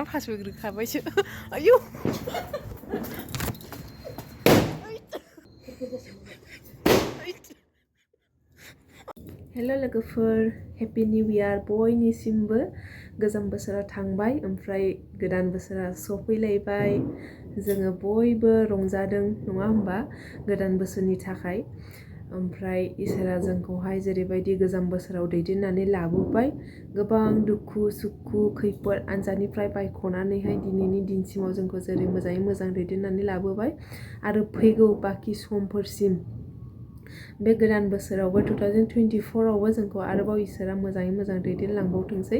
फासबोग्रोखाबायसो आयौ हेल' लोगोफोर happy new year बयनिसिमबो गोजाम बोसोरा थांबाय ओमफ्राय गोदान बोसोरा सफैलायबाय जोङो बयबो रंजादों नङा होमबा गोदान बोसोरनि थाखाय ओमफ्राय इसोरा जोंखौहाय जेरैबायदि गोजाम बोसोराव दैदेननानै लाबोबाय गोबां दुखु सुखु खैफोद आनजादनिफ्राय बायख'नानैहाय दिनैनि दिनसिमाव जोंखौ जेरै मोजाङै मोजां दैदेननानै लाबोबाय आरो फैगौ बाखि समफोरसिम बे गोदान बोसोरावबो 2024 आवबो जोंखौ आरोबाव इसोरा मोजाङै मोजां दैदेनलांबावथोंसै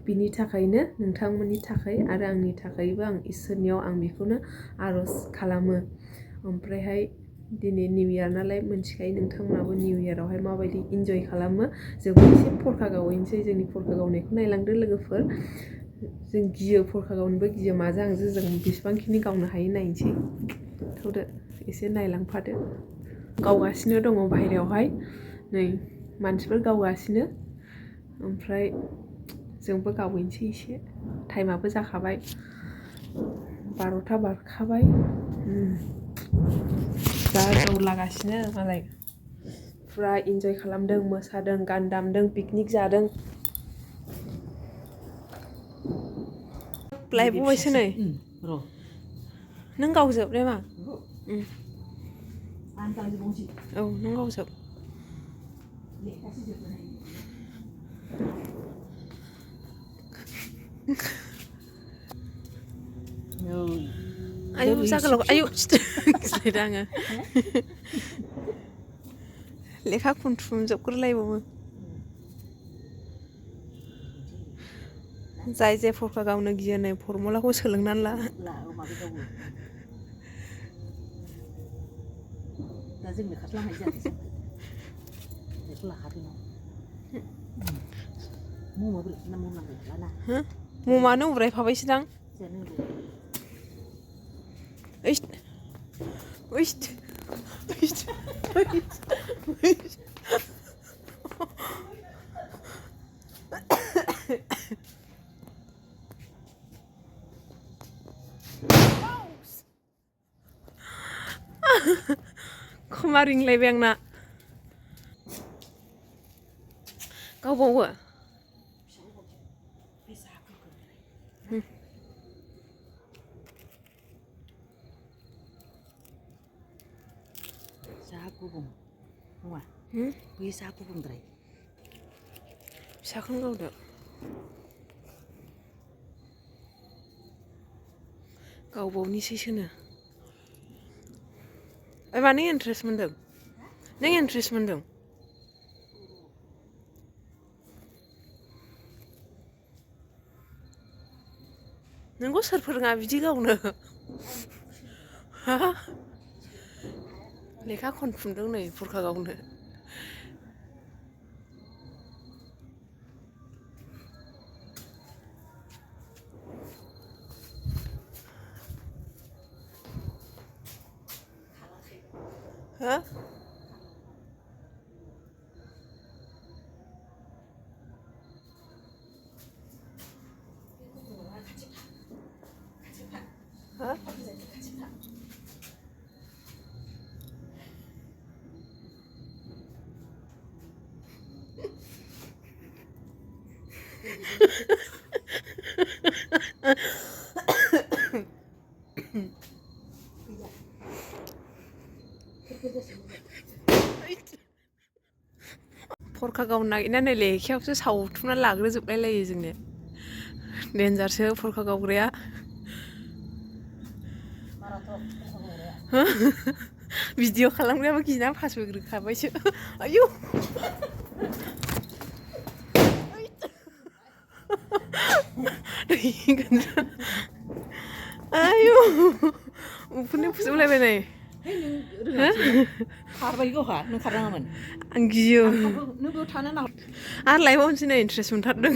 बिनि थाखायनो नोंथांमोननि थाखाय आरो आंनि थाखायबो आं इसोरनियाव आं बेखौनो आर'ज खालामो ओमफ्रायहाय दिनै निउ इयार नालाय मोनथिखायो नोंथांमोनाबो निउ इयारावहाय माबायदि इन्जय खालामो जोंबो एसे फरखा गावहैनोसै जोंनि फरखा गावनायखौ नायलांदो लोगोफोर जों गियो फरखा गावनोबो गियो माजों आंजों जों बेसेबांखिनि गावनो हायो नायनोसै थौदो एसे नायलांफादो गावगासिनो दङ बाहेरायावहाय नै मानसिफोर गावगासिनो ओमफ्राय जोंबो गावहैनोसै एसे टाइमाबो जाखाबाय 12था बारखाबाय दा गावलागासिनो मालाय फुरा इन्जय खालामदों मोसादों गान दामदों पिकनिक जादों लायबावबायसो नै नों गावजोब दे मा औ नों गावजोब आयौ जागोलाव आयौ गिलायदों आङो लेखा खुनथुमजोबग्रोलायबावो जाय जे फरखा गावनो गियो नै फरमुलाखौ सोलोंनानै ला दा जोंनो खारलांनाय जादों बेखौ लाखादों ममानो उरायफाबायसोदां खोमा रिंलायबाय आंना गावबावो जा गुबुं नङा बै जा गुबुंद्राय फिसाखौनो गावदो गावबावनिसैसोनो मानो इन्ट्रेस्ट मोन्दों नों इन्ट्रेस्ट मोन्दों नोंखौ सोर फोरोङा बिदि गावनो लेखा खनथुमदों नै फरखा गावनो हा फरखा गावनो नागिरनानै लेखायावसो सावथुमना लाग्रोजोबलाय लायो जोंने देन्जारसो फरखा गावग्राया भिडिअ खालामग्रायाबो गिना फासबोग्रोखाबायसो आयौ आयौ उखुन्दै फुजोबलायबाय नै खारबाय गावहा नों खारनाङामोन आं गियो नों बेयाव थानो नाङा आरो लायबावनोसै नै इन्ट्रेस्ट मोनथारदों